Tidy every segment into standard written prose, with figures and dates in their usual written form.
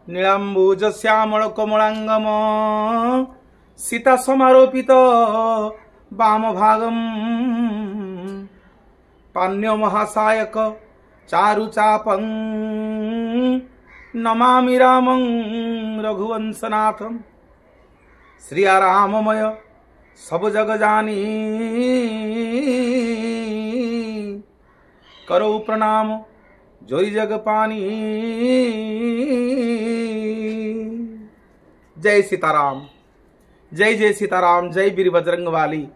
नीलाम्बुज श्यामल कमलांगम सीता समारोपित वाम भागम पान्य महासायक चारुचापं नमामि रामं रघुवंशनाथं श्रिया राममय सब जग जानी करो प्रणाम जोई जग पानी। जय सीताराम, जय जय सीताराम, जय वीर बजरंग वाली।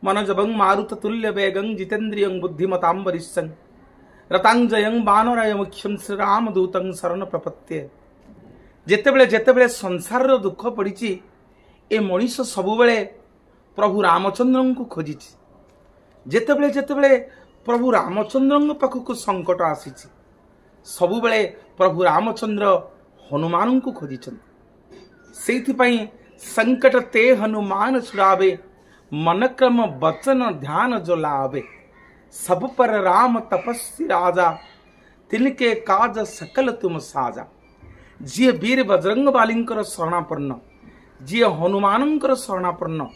मनोजवं मारुत तुल्य वेगं जितेन्द्रियं बुद्धिमतां वरिष्ठं रतांजयं बानराय मुख्यं श्रीरामदूतं शरण प्रपत्ये। जेतेबेले जेतेबेले संसार दुख पड़ी ए मनीष सबुबेले प्रभु रामचंद्र को खोजी। जेतेबेले जेतेबेले प्रभु रामचंद्र पाखक संकट आसी सबुबेले प्रभु रामचंद्र हनुमान को खोजी। संकट ते हनुमान छुड़ावे मन क्रम वचन ध्यान जो लावे। सब पर राम तपस्वी राजा तिनके काज सकल तुम साजा। जी वीर बजरंग बालींकर शरणापन्न, जी हनुमानंकर शरणापन्न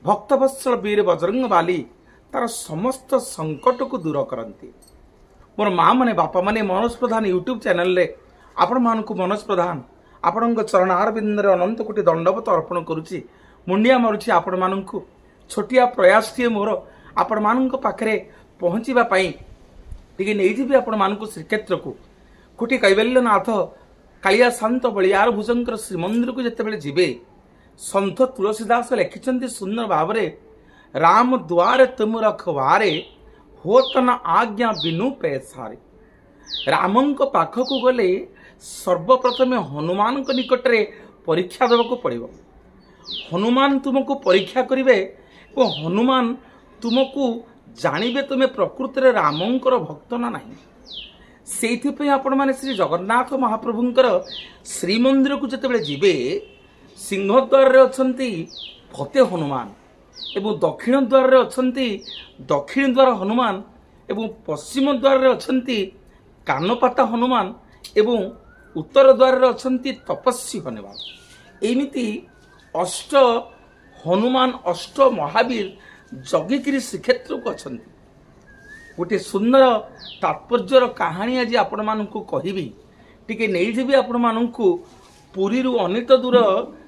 भक्तवत्सल वीर बजरंग बाली तार समस्त संकट को दूर करती। मोर माँ माने बापा माने मनोज प्रधान यूट्यूब चैनल रे आपण मानकु मनोज प्रधान आपण चरणार बिंदरे अनंत कोटि दंडवत अर्पण करुच्ची। मुंडिया मारुची आपण मानकु छोटिया प्रयास टे मोर आपण मानक पाखरे पहुँचवा टे नहीं आपण मानक श्रीक्षेत्र को कोटि कैवल्यनाथ कालिया शांत बलियार भुजंकर श्रीमंदिर को जिते बड़े जीवे सन्थ तुलसीदास लिखिं सुंदर भाव राम द्वारे तुम रखवारे होत न आज्ञा बिनु पैसारे। रामंक पाखक गले सर्वप्रथमे हनुमान निकटरे परीक्षा देवाक पड़ो। हनुमान तुमको परीक्षा करिवे और हनुमान तुमको जानिबे तुमे प्रकृति रे रामंकर भक्त ना नहीं। सेइथिपई आपण माने श्री जगन्नाथ महाप्रभुंकर श्रीमंदिर को जितेबेले जीवे सिंहद्वार रे अछंती फते हनुमान एवं दक्षिण द्वार रे अछंती दक्षिण द्वार हनुमान एवं पश्चिम द्वार रे अछंती कानपाता हनुमान एवं उत्तर द्वार रे अछंती तपस्वी हनुमान। एमिति अष्ट हनुमान अष्ट महावीर जगिकिरी श्रीक्षेत्र को अछंती। गोटे सुंदर तात्पर्यर कहानी आज आपण मानकु कहिबी टिके नहीं जीवी आपण मानकु पुरी रु अनित दूर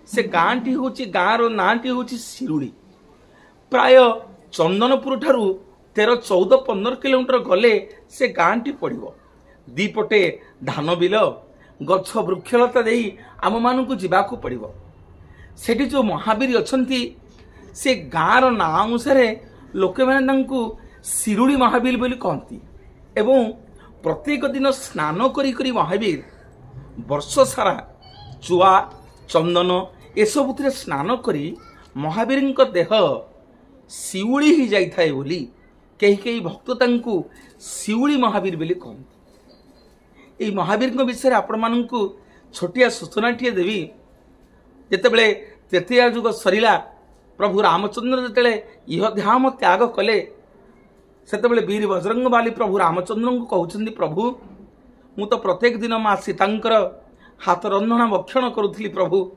से गाँटी होची गाँर नाटी होची शिरुड़ी। प्राय चंदनपुर ठारू 13-14-15 किलोमीटर गले से गाँटी पड़ो। दीपटे धान बिल गछ वृक्षलता दे आम मानकु जीवाकु पड़ो। सेठी जो महावीर अछंती से गाँर ना अनुसार लोके माने शिरुड़ी महावीर बोली कहती। एवं प्रत्येक दिन स्नान करी करी महावीर वर्ष सारा चुआ चंदन एसबुरे स्नान करी महावीर देह शिउली ही जाई थाए बोली कई कई भक्त तांकु शिउली महावीर बोली कहती। ये महावीर विषय आपण मानकु छोटिया सूचनाटिए देवी। जेतेबेले तृतीया युग सरिला प्रभु रामचंद्र जेतेबेले इहधाम त्याग कले सेतेबेले वीर बजरंग बाली प्रभु रामचंद्र को कहउछन्ती प्रभु मु तो प्रत्येक दिन माँ सीतांकर हाथ रंधना भक्षण करुथली प्रभु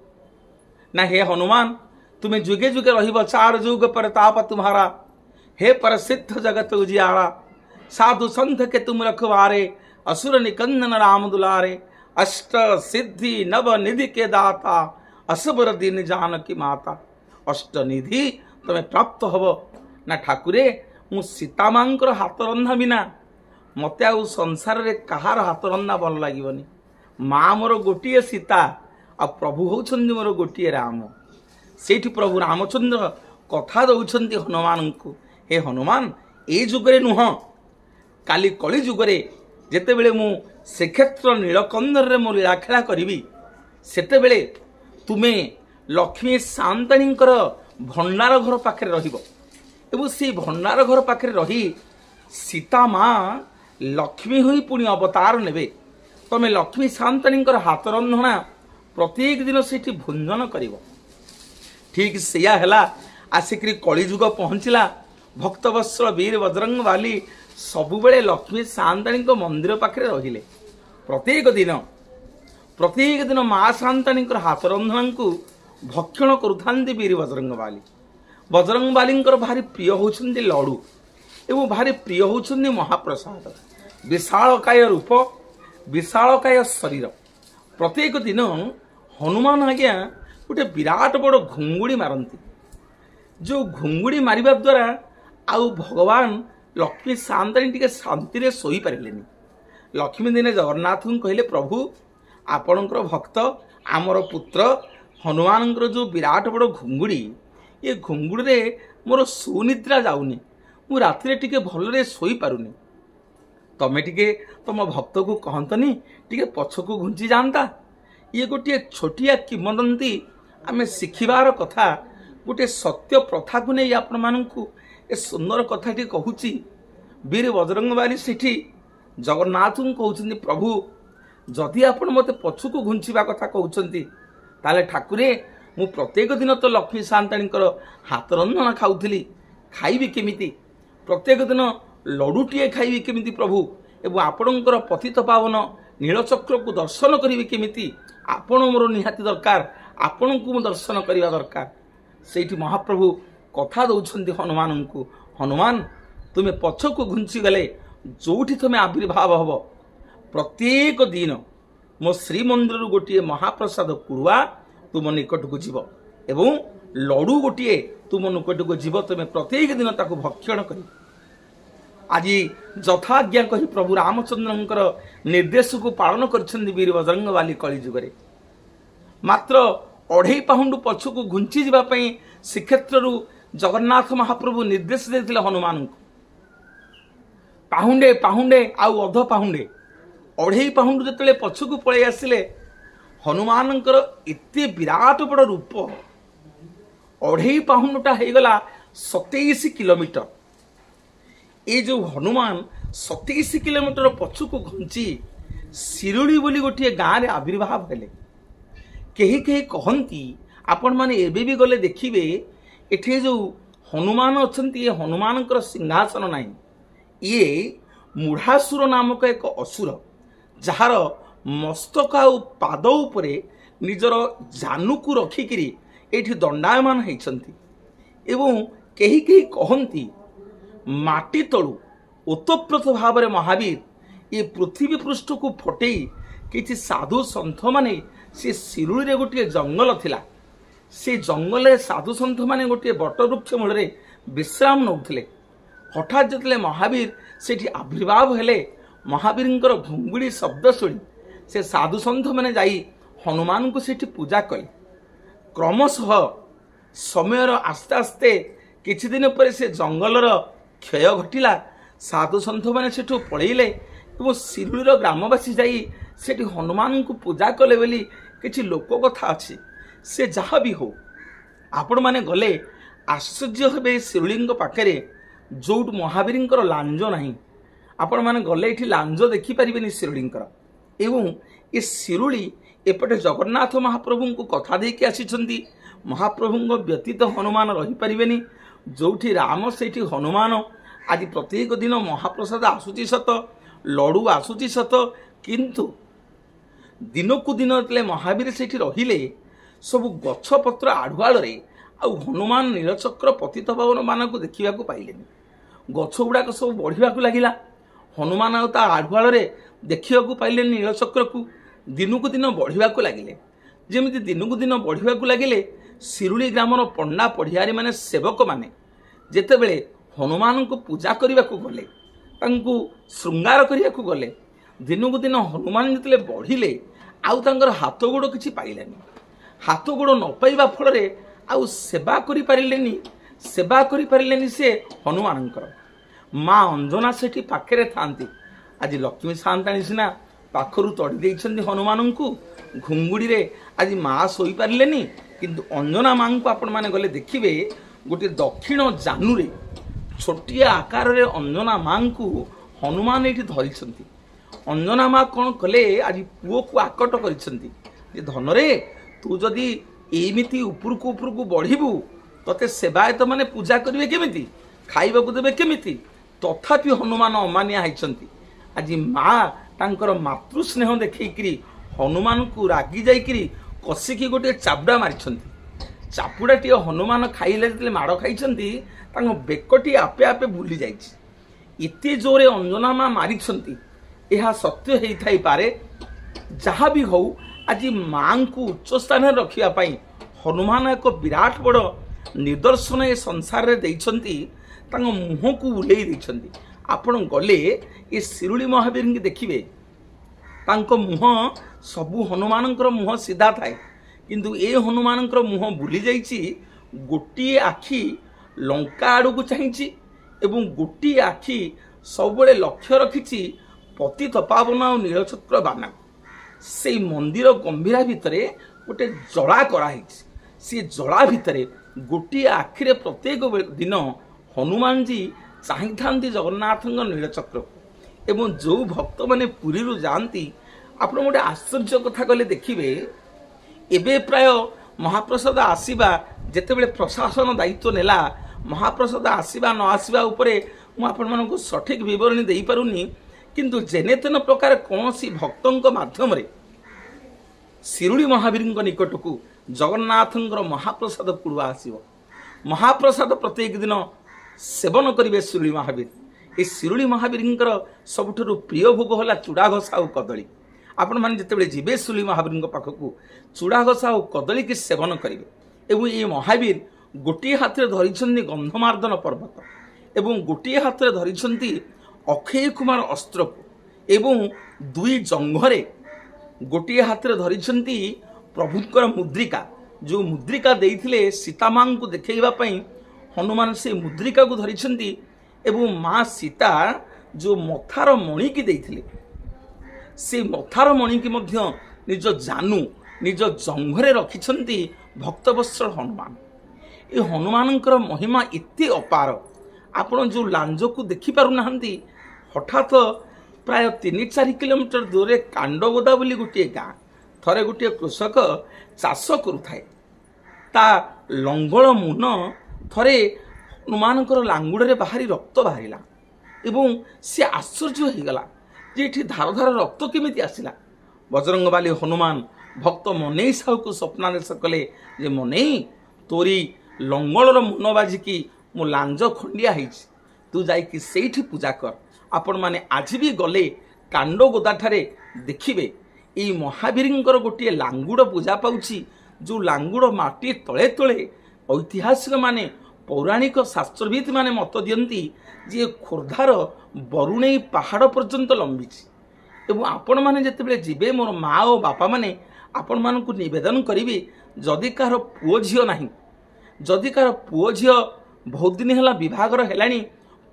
ना हे हनुमान तुम्हें जुगे जुगे रहिब 4 युग पर ताप तुम्हारा हे प्रसिद्ध जगत उजियारा। साधु संत के तुम रखवारे असुर निकंदन राम दुलारे। अष्ट सिद्धि नव निधि के दाता असबर दिन जानकी माता। अष्ट निधि तुम्हें प्राप्त हब ना ठाकुरे मु सीता मांकर हाथ रंधा बिना मते आउ संसार रे कहार हाथ रंधा भल लागिवनी। माँ मोर गोटिए सीता आ प्रभु होउछन्ती मोर गोटिए राम। सेठी प्रभु रामचंद्र कथा दउछन्ती हनुमान को हे हनुमान ए जुगरे नुह काली कली जुगरे जेतेबेले मु श्रीक्षेत्र नीलकंदर रे मो लीला खेला करिवि सेतेबेले तुमे लक्ष्मी शांताणींकर भंडार घर पाखे रहिबो एवं से भंडार घर पाखे रही सीता माँ लक्ष्मी हुई पुणी अवतार नेबे तमे लक्ष्मी शांताणींकर हाथ रंधना प्रत्येक दिन सेठी भोजन करिवो। ठीक सेया हैला आसिक कलिजुग पहुँचला भक्तवत्सल वीर बजरंग बाली सबुबले लक्ष्मी शांताणी मंदिर पाखे रहिले। प्रत्येक दिन प्रत्येक दिन माँ शांताणी हाथ रंधन को भक्षण करुथांती वीर बजरंगबाली। बजरंगबाली भारी प्रिय होउछन्ती लड्डू एवं भारी प्रिय होउछन्ती महाप्रसाद। विशालकाय रूप विशालकाय शरीर। प्रत्येक दिन हनुमान आज्ञा गोटे विराट बड़ घुंगुड़ी मारती। जो घुंगुड़ी मारिबा द्वारा आउ भगवान लक्ष्मी शांताणी टिके शांति शोई पारे। लक्ष्मी दिने जगन्नाथ कहले प्रभु आपणकर भक्त आमर पुत्र हनुमान जो विराट बड़ घुंगुड़ी ये घुंगुड़ी रे मोर सुनिद्रा जाऊनी मु राति टिके भलरे शोई पारुनी। तमे टिके तम भक्त को कहतनी टिके पछकु घुंची जानता। ये गोटे छोटिया किंवदंती आमे शिखिबार कथा गोटे सत्य प्रथा को नहीं आपण मानू ए सुंदर कथाटी कहूची। वीर बजरंगबाली सेठी जगन्नाथ कहते प्रभु जदि आपण मते पछकु घुंचीबा कथा कहउछंती ताले ठाकुरे मु प्रत्येक दिन तो लक्ष्मी शांताणी हाथ रंधन खाऊली खाइबी केमिति प्रत्येक दिन लड्डूटीए खाइबी केमिति प्रभु एवं आपणकर पतित पावन नीलचक्र को दर्शन करी केमिति आपण मोर निहाती दरकार आपण को दर्शन करने दरकार। सेठी महाप्रभु कथा दौरान हनुमान को हनुमान तुम्हें पछकु घुंची गले जोठी तुम्हें आविर्भाव हम प्रत्येक दिन मो श्रीमंदिर गोटे महाप्रसाद कुड़ुआ तुम निकट को जीव एवं लड्डू गोटे तुम निकट को जीव तुम्हें प्रत्येक दिन ताको भक्षण कर। आज यथाज्ञा कही प्रभु रामचंद्र निर्देश को पालन कर वीर बजरंगबाली कलिजुगे मात्र 2.5 पाउंड पछकु घुंची जावाई श्रीक्षेत्र जगन्नाथ महाप्रभु निर्देश देते हनुमान को पाहुंडे पाहुंडे आउ अध पाहुंडे 2.5 पाउंड जो पछकु पलि आसिले हनुमान एते विराट बड़ रूप 2.5 पाउंडटा होगला 27 किलोमीटर। ये जो हनुमान 27 किलोमीटर पछकु घुंची शिरुली बोली गोटे गाँव में आविर्भाव हेले। कही कही कहती आपण माने एबे भी गले देखिबे एठे जो हनुमान अछंती ये हनुमान सिंहासन नाही ये मूढ़ासुर नामक एक असुर जार मस्तक आ पाद उपरे निजर जानू को रखिकी एठी दंडायमान होइछंती एवं कही कही कहती माटी तलु ओतप्रोत भाव में महावीर ये पृथ्वी पृष्ठ को फटई किसी साधु सन्थ माने से शिरुली रे गोटे जंगल थिला से जंगल साधु सन्थ माने गोटे बटवृक्ष मूल विश्राम नौले। हठात जिते महावीर सेठी आविर्भाव हेले महावीर घुंगुड़ी शब्द शुणी से साधु सन्थ मैंने जाई हनुमान को सेठी पूजा कले। क्रमशः समय आस्ते आस्ते किछि दिन पर से जंगलर क्षय घटिला साधु सन्थ मैंने सेठू पलैले और शिरुलीर ग्रामवासी जाई सेठी हनुमान को पूजा कले बोली किछि लोक कथा अच्छी से जहाँ भी हो आपण माने गले आश्चर्य हे शिरुली पाखे जो महावीर लांज नहीं आपण माने गले ये लांज देखिपारे शिरुली एवं ये शिरुली एपटे जगन्नाथ महाप्रभु को कथा देकी आसी महाप्रभु व्यतीत हनुमान रहीपारे जोठी राम सेठी हनुमान आज प्रत्येक दिन महाप्रसाद आसूची सत लड्डू आसूची सत किंतु दिनकू दिन महावीर सेठी रहिले सब गछपत्र आढ़ुआल हनुमान नीलचक्र पतित पावन मान को देखा पाइले गछ गुड़ाक सब बढ़ा लगिला हनुमान आढ़ुआल देखा पाइले नीलचक्र को दिनकू दिन बढ़ा लगिले जमी दिनकू दिन बढ़ा लगिले शिरुली ग्रामर पंडा पढ़ियारी माने सेवक माने जेतेबेले हनुमान को पूजा करने को गले श्रृंगार करने को गले दिनकू दिन हनुमान जिते बढ़िले आउ तांकर हाथ गोड़ किछि पाइलानी हाथ गोड़ न पाइबा फल आउ सेवा करि पारिलेनी से हनुमानंकर माँ अंजना सेठी पाखे थांती आज लक्ष्मी शांताणी सिना पाखरु तड़ी देइछन्ती हनुमान को घुंगुड़ी रे आज माँ सोई पारिलेनी किंतु अंजना माँ को आपण माने गले देखिबे गोटे दक्षिण जानूरे छोटिया आकार रे अंजना माँ को हनुमान ये धरिछन्ती। अंजना माँ कौन कले आज पुओ को आकट करिछन्ती धन रे तू जदि एमिति ऊपर को बढ़िबू तते सेवायत माने पूजा करिवे केमिति खाइबा को देबे केमिति तथापि हनुमान अमानिया होइछन्ती। आज माँ तांकर मातृ स्नेह देखैकरी हनुमान को रागी जाइकरी कसिकी गोटे चापुड़ा मारी चापुड़ाटी हनुमान खाइले माड़ खाई बेकटी आपे आपे बुली जाते जोरे अंजना माँ मारी यह सत्य होता ही पारे जहाँ भी हो आज माँ को उच्च स्थान रखापी हनुमान एक विराट बड़ निदर्शन ए संसार में देइछंती मुह को उल्लई आपण गले ये शिरुली महावीर की देखिए मुह सबू हनुमान मुह सीधा थाए किंतु ए हनुमान मुह बुली जाइछि गोटे आखि लंका आड़ को चाहिए एवं गोटे आखि सब लक्ष्य रखी पतित पावन और नीलचक्र बाना से मंदिर गंभीरा भितर गोटे जड़ा कराई सी जड़ा भितर गोटे आखिरे प्रत्येक दिन हनुमान जी चाही था जगन्नाथ नीलचक्र एवं जो भक्त मैंने पुरी जाती आप गोटे आश्चर्य कथा कले देखिए एबे प्राय महाप्रसाद आसीबा जेतेबेले प्रशासन दायित्व नेला महाप्रसाद आसीबा न आसीबा उपरे मु आपण मानको सठिक विवरणी देई पारुनी किंतु जेने तेन प्रकार कोनोसी भक्तों माध्यम रे शिरुली महावीर निकट को जगन्नाथ महाप्रसाद कुड़वा आसीबो महाप्रसाद प्रत्येक दिन सेवन करिवे शिरुली महावीर ए शिरुली महावीर सबुठु प्रिय भोग होला चूड़ा घसा और कदली आपण माने जेतेबेले जीवे शिरुली महावीर पाखकू चूड़ा घसा और कदली की सेवन करिवे एवं ये महावीर गोटे हाथ में धरी गंधमार्दन पर्वत एवं गोटे हाथ में धरी अक्षय कुमार अस्त्र को एवं दुई जंघरे गोटे हाथ में धरी प्रभुंकर मुद्रिका जो मुद्रिका देइथिले सीता मां को देखैबा पई हनुमान से मुद्रिका को धरी एवं माँ सीता जो मथार मणि की देइथिले से मथार मणि की मध्य निज जानू निज जंघरे रखिछंती भक्तवत्सल हनुमान ये हनुमान महिमा एते अपार आपण जो लांज को देखि पारु नाहंती हठात प्राय 3-4 किलोमीटर दूर कांडगोदा बोली गोटे गाँ थरे गोटे कृषक चाष करुथाए ता लंगल मुन थरे हनुमान लांगुड़े बाहरी रक्त बाहरिला एवं सी आश्चर्य हो गला जे एठी धार धार रक्त केमिति आसिला बजरंगबाली हनुमान भक्त मनै साहू को स्वप्नादेश कले जे मनै तोरी लंगलर मुन बाजिकी मो लांज खंडिया होइछि तू जाइकी सेठी पूजा कर आपण माने आज भी गले कांडगोदा ठारे देखिबे ए महावीर गोटे लांगुड़ पूजा पाउछि जो लांगुड़ माटी तले तले ऐतिहासिक माने पौराणिक शास्त्रविद माने मत दियंती जे खोर्धार बरुणेई पहाड़ पर्यंत लंबिछि एवं आपण माने जेतेबेले जिबे मोर माँ और बापा माने आपण मानकु निवेदन करिवे जदि कार पुओ झियो नाही जदि कार पुओ झियो बहुत दिन है विभागर है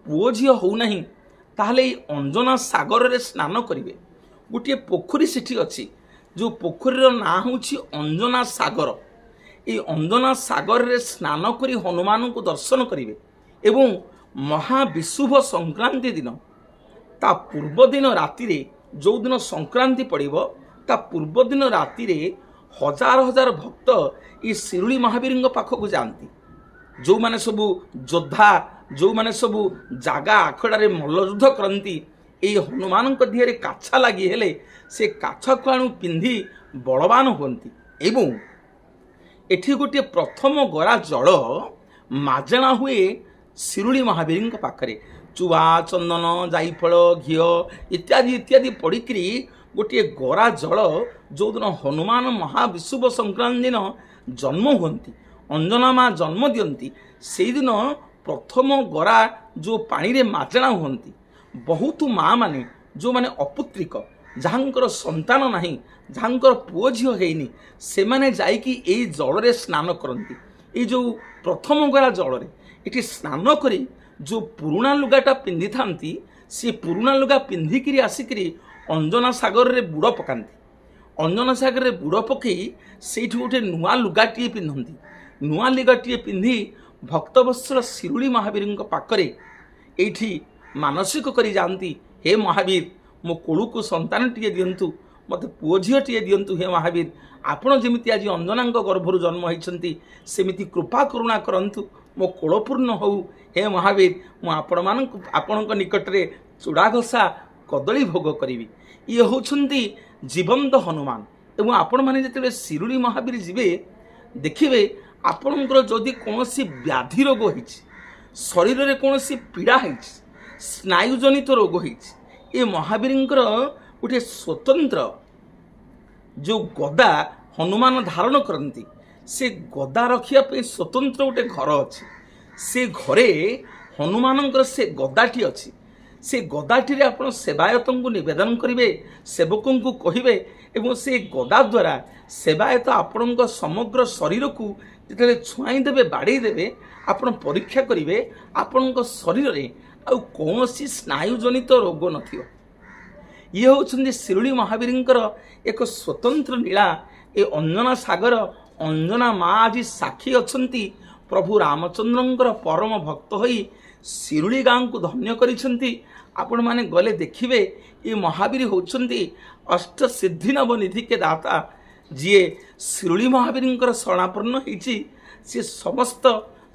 पुओ झील हो ना ताहले अंजना सागर रे स्नान करेंगे गोटे पोखरी सेठी अच्छी जो पोखरीर ना हूँ अंजना सागर ये अंजना सागर रे स्नान करी हनुमान को दर्शन करेंगे एवं महाविशुभ संक्रांति दिन ता पूर्व दिन राति रे जो दिन संक्रांति पड़िबो ता पूर्व दिन राति रे हजार हजार भक्त ये शिरुली महावीर पाखक जाती जो माने सबू योद्धा जो माने सबू जागा आखड़े मल्लयुद्ध करती ये हनुमान देहरे काछा लगी हेले से काछा को आणु पिंधि बलवान होती एवं एठी गोटे प्रथम गरा जल माजणा हुए शिरुली महावीर पाखरे चुआ चंदन जाइफल घीओ इत्यादि इत्यादि पड़िकी गोटे गरा जल जो दिन हनुमान महाविशुभ संक्रांति दिन जन्म होती अंजना माँ जन्म दियंती से दिन प्रथम गरा जो पानी रे माजणा होती बहुत माँ माने जो माने अपुत्रिक जहाँकर संतान नहीं जहाँकर पुओ झील हैनी से माने जाइकी एई जल रे स्नान करती ये जो प्रथम गरा जल रे इठी स्नान करी जो पुराना लुगाटा पिंधि थांती से पुराना लुगा पिंधिकी आसिकी अंजना सागर रे बुड़ पकाती अंजना सागर रे बुड़ पकई से गोटे नुआ लुगाटी पिंधती नुआ लुगाटी पिंधि भक्तवत्सल शिरुली महावीर पाखरे एठी मानसिक करी जानती हे महावीर मो कोलू को संतान टीए दिंतु मत पुओ झील टीए दिंतु हे महावीर आपण जमी आज अंजना गर्भर जन्म होती सेमिति कृपा करुणा करंतु मो कोलपूर्ण हो हे महावीर मुझे आपण निकट में चूड़ा घसा कदली भोग करी ये होती जीवंत हनुमान एवं आपण मैंने जिते शिरुली महावीर जीवे देखिए आपणकर जदि कौन व्याधि रोग हो शरीर में कौन पीड़ा है स्नायुजनित रोग हो महावीर गोटे स्वतंत्र जो गदा हनुमान धारण करती से गदा रखिया स्वतंत्र गोटे घर अच्छे से घरे हनुमान से गदाटी अच्छी से गदाटी रे आपण सेवायत को निवेदन करेंगे सेवकों को कहे एवं से गदा द्वारा सेवायत आपण समग्र शरीर को जिते छुआईदेवे बाड़ेदेवे आपण परीक्षा करेंगे आपण शरीर में आउ कौन स्नायुजनित रोग न ये होउछन्ति शिरुली महावीर एक स्वतंत्र लीला ए अंजना सागर अंजना माँ आज साक्षी अच्छंती प्रभु रामचंद्रंकर परम भक्त होई शिरुली गाँव को धन्य करिसेंति आपण माने गले देखिबे ये महावीर होउछन्ति अष्ट सिद्धि नवनिधि के दाता जीए शिरुली महावीर शरणापन्न होइछि से समस्त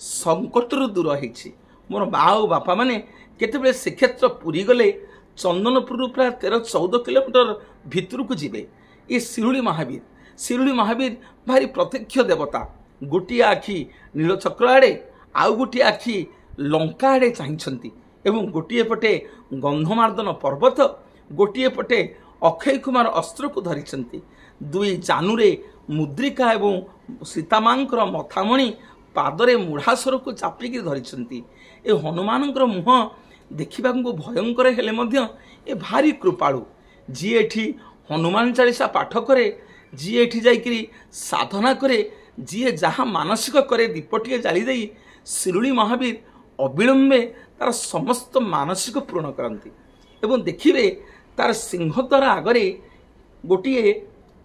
संकट दूर होइछि मोर माँ और बापा माने केतेबेले श्रीक्षेत्र पुरी गले चंदनपुर प्राय 13-14 किलोमीटर भितर को जीवे ये शिरुली महावीर भारी प्रत्यक्ष देवता गोटे आखि नीलचक्र आड़े आउ गोटे आखि लंका आड़े चाहिंछंती एवं गोटे पटे गंधमार्दन पर्वत गोटे पटे अक्षय कुमार अस्त्र को धरिछंती दुई जानुरे मुद्रिका एवं सीतामांकर मथामणि पादरे मूढ़ासर को चापिकी धरिछंती ए हनुमानंकर मुह देखा भयंकर हेले मध्य ए भारी कृपालु जी एठी हनुमान चालीसा पाठ करे जी एठी जाइकरी साधना करे जी जहाँ मानसिक करे दीपटिए जाली दे शिरुली महावीर अविलंबे तार समस्त मानसिक पूर्ण करती एवं देखिए तार सिंहद्वार आगरे गोटे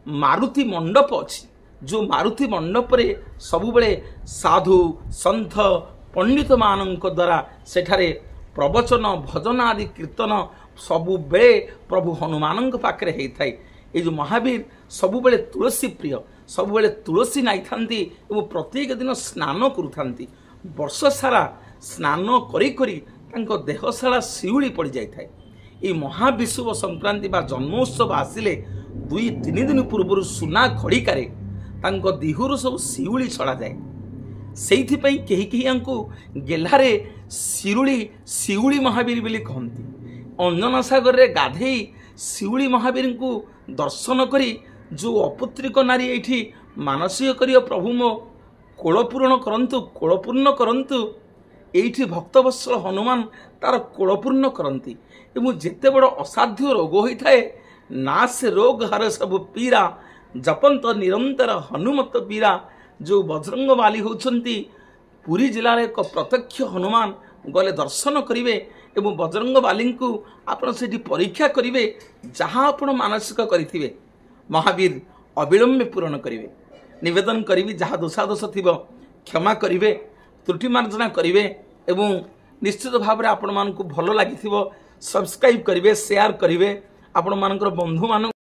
मारुति मंडप अच्छी जो मारुति मंडप रे सबुबले साधु संत पंडित मानक द्वारा सेठारे प्रवचन भजन आदि कीर्तन सबु बेले प्रभु हनुमान पाखे होता है ये जो महावीर सबुबले तुलसी प्रिय सबुबले तुलसी नाई था प्रत्येक दिन स्नान करुँच वर्ष सारा स्नान करी करी देहशाला शिउली पड़ जाए ये महाविषुव संक्रांति बा जन्मोत्सव आसिले 2-3 दिन पूर्व सुना खड़िकारे दिहुर सब शिउली छड़ा जाए से कहीं गेलारे शिउली महावीर बोली कहती अंजना सागर रे गाधे शिउली महावीर को दर्शन करी जो अपुत्रिक नारी ये मानसिक कर प्रभु मो कोलपूर्ण करंतु ये भक्तवत्सल हनुमान तार कोलपूर्ण करती एवं जिते बड़ असाध्य रोग होता है ना से रोग हर सब पीरा जपंत निरंतर हनुमत पीरा जो बजरंग बाली होती पुरी जिलार एक प्रत्यक्ष हनुमान गले दर्शन करेंगे एवं बजरंग बाली को आपड़ से परीक्षा करेंगे जहाँ आपण मानसिक करेंगे महावीर अविलंबे पूरण करेंगे निवेदन करी जहाँ दोषादोष थी क्षमा करेंगे त्रुटि मार्जना करेंगे एवं निश्चित भाव में आपण मानक भल लगी सब्सक्राइब करेंगे शेयर करेंगे आपण मानकर बंधु मान